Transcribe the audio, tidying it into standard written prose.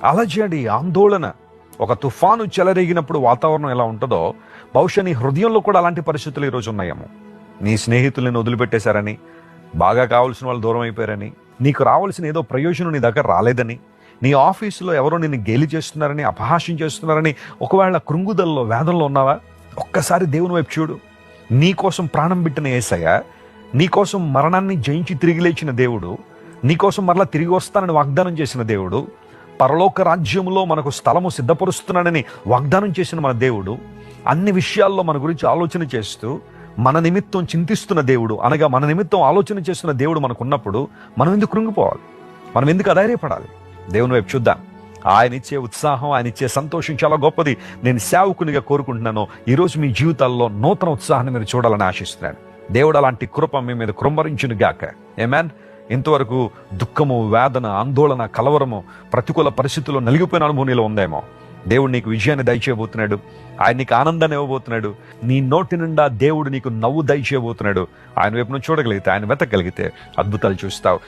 అలజడి, ఆందోళన. ఒక తుఫాను చెలరేగినప్పుడు వాతావరణం ఎలా ఉంటుందో బహుశా నీ హృదయంలో కూడా అలాంటి పరిస్థితులు ఈరోజు ఉన్నాయేమో. నీ స్నేహితులను వదిలిపెట్టేశారని, బాగా కావాల్సిన వాళ్ళు దూరం అయిపోయారని, నీకు రావాల్సిన ఏదో ప్రయోజనం నీ దగ్గర రాలేదని, నీ ఆఫీసులో ఎవరో నిన్ను గేలి చేస్తున్నారని, అపహాస్యం చేస్తున్నారని, ఒకవేళ కృంగుదల్లో వేదంలో ఉన్నావా? ఒక్కసారి దేవుని వైపు చూడు. నీ కోసం ప్రాణం పెట్టిన యేసయ్య, నీకోసం మరణాన్ని జయించి తిరిగి లేచిన దేవుడు, నీకోసం మరలా తిరిగి వస్తానని వాగ్దానం చేసిన దేవుడు, పరలోక రాజ్యంలో మనకు స్థలము సిద్ధపరుస్తున్నానని వాగ్దానం చేసిన మన దేవుడు, అన్ని విషయాల్లో మన గురించి ఆలోచన చేస్తూ మన నిమిత్తం చింతిస్తున్న దేవుడు, అనగా మన నిమిత్తం ఆలోచన చేస్తున్న దేవుడు మనకున్నప్పుడు మనం ఎందుకు కృంగిపోవాలి? మనం ఎందుకు అధైర్యపడాలి? దేవుని వైపు చూద్దాం. ఆయన ఇచ్చే ఉత్సాహం, ఆయన ఇచ్చే సంతోషం చాలా గొప్పది. నేను సేవకునిగా కోరుకుంటున్నాను, ఈరోజు మీ జీవితాల్లో నూతన ఉత్సాహాన్ని మీరు చూడాలని ఆశిస్తున్నాను. దేవుడు అలాంటి కృప మీ మీద కృంభరించును గాక. ఆమేన్. ఇంతవరకు దుఃఖము, వేదన, ఆందోళన, కలవరము, ప్రతికూల పరిస్థితుల్లో నలిగిపోయిన అనుభవం నీలో ఉందేమో. దేవుడు నీకు విజయాన్ని దయచేయబోతున్నాడు. ఆయన నీకు ఆనందాన్ని ఇవ్వబోతున్నాడు. నీ నోటి నిండా దేవుడు నీకు నవ్వు దయచేయబోతున్నాడు. ఆయన వైపు నువ్వు చూడగలిగితే, ఆయన వెతకగలిగితే అద్భుతాలు చూస్తావు.